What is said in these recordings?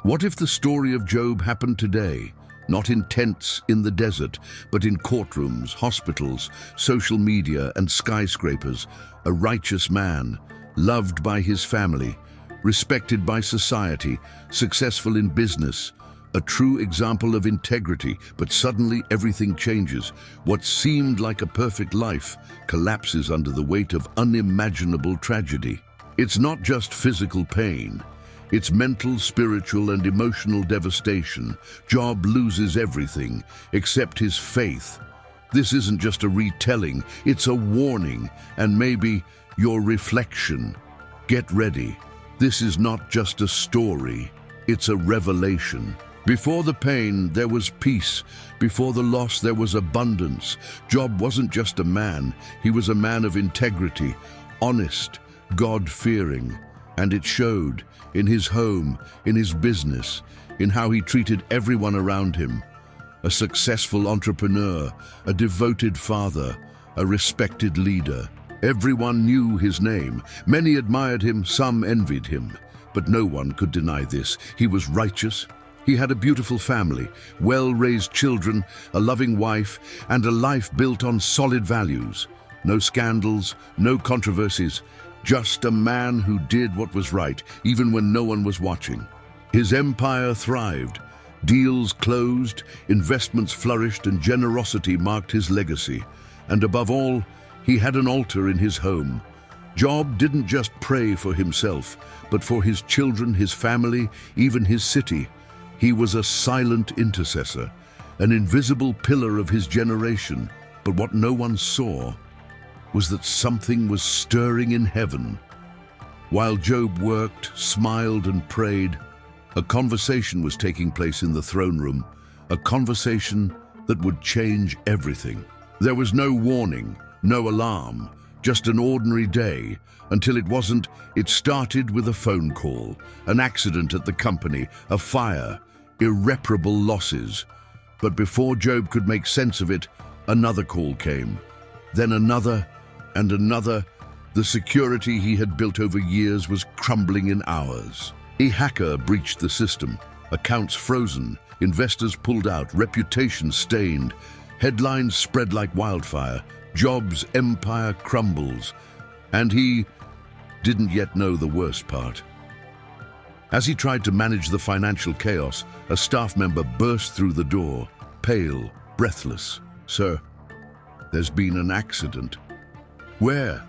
What if the story of Job happened today, not in tents in the desert, but in courtrooms, hospitals, social media, and skyscrapers? A righteous man, loved by his family, respected by society, successful in business, a true example of integrity, but suddenly everything changes. What seemed like a perfect life collapses under the weight of unimaginable tragedy. It's not just physical pain. It's mental, spiritual, and emotional devastation. Job loses everything except his faith. This isn't just a retelling, it's a warning, and maybe your reflection. Get ready. This is not just a story, it's a revelation. Before the pain, there was peace. Before the loss, there was abundance. Job wasn't just a man, he was a man of integrity, honest, God-fearing. And it showed in his home, in his business, in how he treated everyone around him. A successful entrepreneur, a devoted father, a respected leader. Everyone knew his name. Many admired him, some envied him. But no one could deny this. He was righteous. He had a beautiful family, well-raised children, a loving wife, and a life built on solid values. No scandals, no controversies. Just a man who did what was right, even when no one was watching. His empire thrived. Deals closed, investments flourished, and generosity marked his legacy. And above all, he had an altar in his home. Job didn't just pray for himself, but for his children, his family, even his city. He was a silent intercessor, an invisible pillar of his generation. But what no one saw was that something was stirring in heaven. While Job worked, smiled, and prayed, a conversation was taking place in the throne room, a conversation that would change everything. There was no warning, no alarm, just an ordinary day, until it wasn't. It started with a phone call, an accident at the company, a fire, irreparable losses. But before Job could make sense of it, another call came, then another, and another. The security he had built over years was crumbling in hours. A hacker breached the system, accounts frozen, investors pulled out, reputation stained, headlines spread like wildfire. Job's empire crumbles, and he didn't yet know the worst part. As he tried to manage the financial chaos, a staff member burst through the door, pale, breathless. "Sir, there's been an accident." "Where?"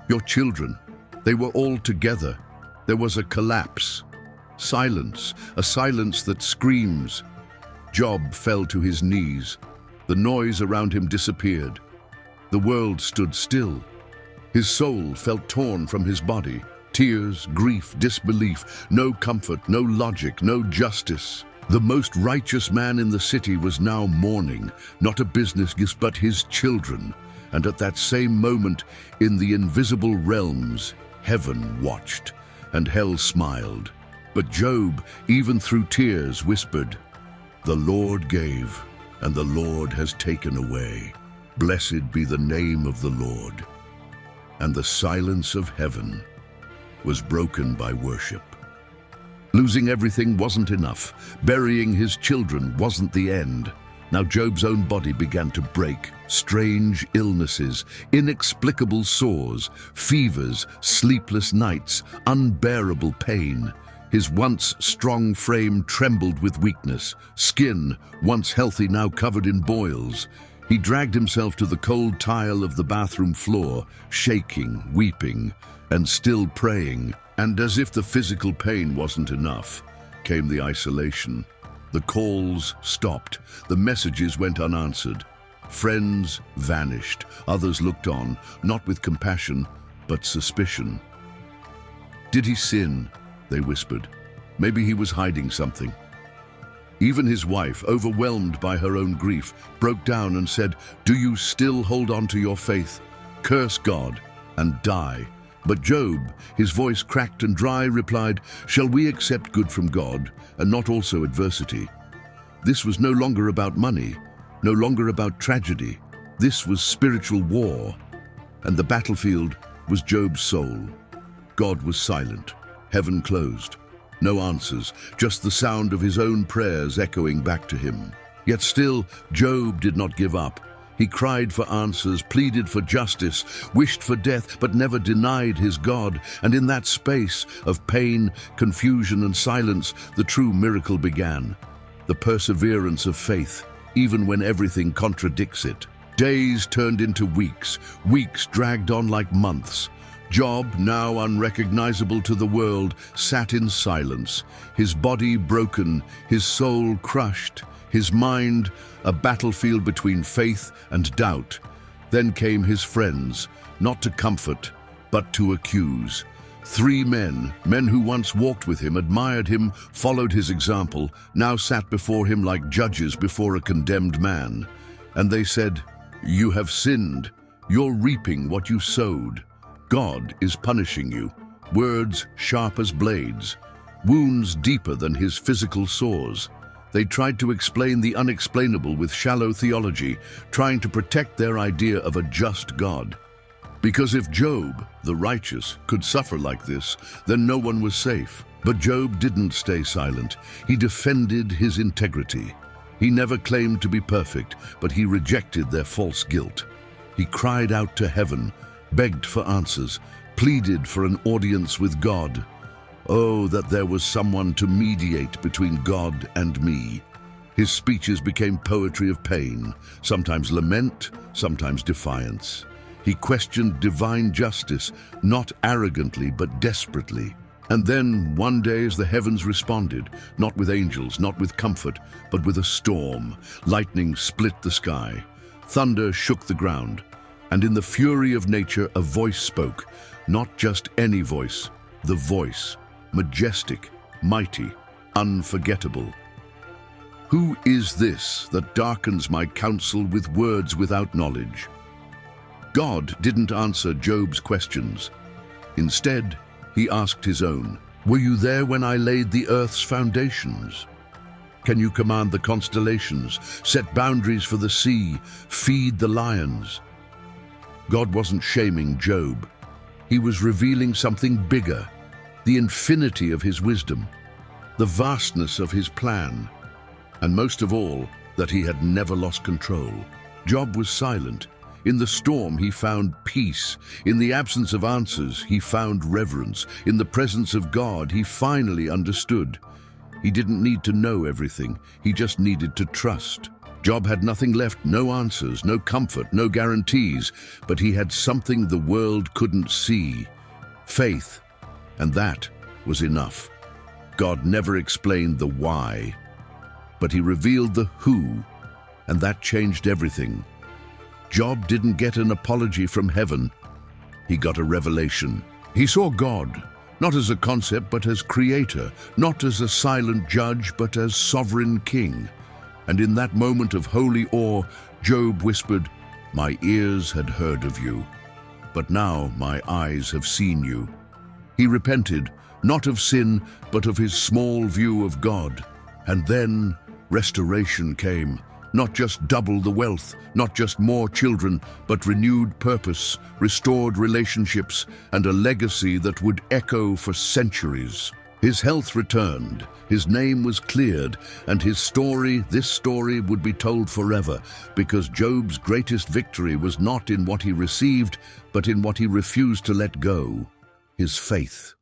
"Your children. They were all together. There was a collapse. Silence, a silence that screams." Job fell to his knees. The noise around him disappeared. The world stood still. His soul felt torn from his body. Tears, grief, disbelief, no comfort, no logic, no justice. The most righteous man in the city was now mourning, not a business gift, but his children. And at that same moment, in the invisible realms, heaven watched, and hell smiled. But Job, even through tears, whispered, "The Lord gave, and the Lord has taken away. Blessed be the name of the Lord." And the silence of heaven was broken by worship. Losing everything wasn't enough. Burying his children wasn't the end. Now Job's own body began to break. Strange illnesses, inexplicable sores, fevers, sleepless nights, unbearable pain. His once strong frame trembled with weakness. Skin, once healthy, now covered in boils. He dragged himself to the cold tile of the bathroom floor, shaking, weeping, and still praying. And as if the physical pain wasn't enough, came the isolation. The calls stopped. The messages went unanswered. Friends vanished. Others looked on, not with compassion, but suspicion. "Did he sin?" they whispered. "Maybe he was hiding something." Even his wife, overwhelmed by her own grief, broke down and said, "Do you still hold on to your faith? Curse God and die." But Job, his voice cracked and dry, replied, "Shall we accept good from God and not also adversity?" This was no longer about money, no longer about tragedy. This was spiritual war, and the battlefield was Job's soul. God was silent, heaven closed, No answers, just the sound of his own prayers echoing back to him. Yet still, Job did not give up. He cried for answers, pleaded for justice, wished for death, but never denied his God. And in that space of pain, confusion, and silence, the true miracle began. The perseverance of faith, even when everything contradicts it. Days turned into weeks, weeks dragged on like months. Job, now unrecognizable to the world, sat in silence, his body broken, his soul crushed, his mind a battlefield between faith and doubt. Then came his friends, not to comfort, but to accuse. 3 men who once walked with him, admired him, followed his example, now sat before him like judges before a condemned man. And they said, "You have sinned. You're reaping what you sowed. God is punishing you." Words sharp as blades, wounds deeper than his physical sores. They tried to explain the unexplainable with shallow theology, trying to protect their idea of a just God. Because if Job, the righteous, could suffer like this, then no one was safe. But Job didn't stay silent. He defended his integrity. He never claimed to be perfect, but he rejected their false guilt. He cried out to heaven, begged for answers, pleaded for an audience with God. Oh, that there was someone to mediate between God and me. His speeches became poetry of pain, sometimes lament, sometimes defiance. He questioned divine justice, not arrogantly but desperately. And then, one day as the heavens responded, not with angels, not with comfort, but with a storm, lightning split the sky, thunder shook the ground, and in the fury of nature a voice spoke, not just any voice, the voice, majestic, mighty, unforgettable. Who is this that darkens my counsel with words without knowledge? God didn't answer Job's questions. Instead, he asked his own, "Were you there when I laid the earth's foundations? Can you command the constellations, set boundaries for the sea, feed the lions?" God wasn't shaming Job. He was revealing something bigger, the infinity of his wisdom, the vastness of his plan, and most of all, that he had never lost control. Job was silent. In the storm, he found peace. In the absence of answers, he found reverence. In the presence of God, he finally understood. He didn't need to know everything. He just needed to trust. Job had nothing left, no answers, no comfort, no guarantees, but he had something the world couldn't see: faith. And that was enough. God never explained the why, but he revealed the who, and that changed everything. Job didn't get an apology from heaven. He got a revelation. He saw God, not as a concept, but as creator, not as a silent judge, but as sovereign king. And in that moment of holy awe, Job whispered, "My ears had heard of you, but now my eyes have seen you." He repented, not of sin, but of his small view of God. And then restoration came. Not just double the wealth, not just more children, but renewed purpose, restored relationships, and a legacy that would echo for centuries. His health returned, his name was cleared, and his story, this story, would be told forever, because Job's greatest victory was not in what he received, but in what he refused to let go: his faith.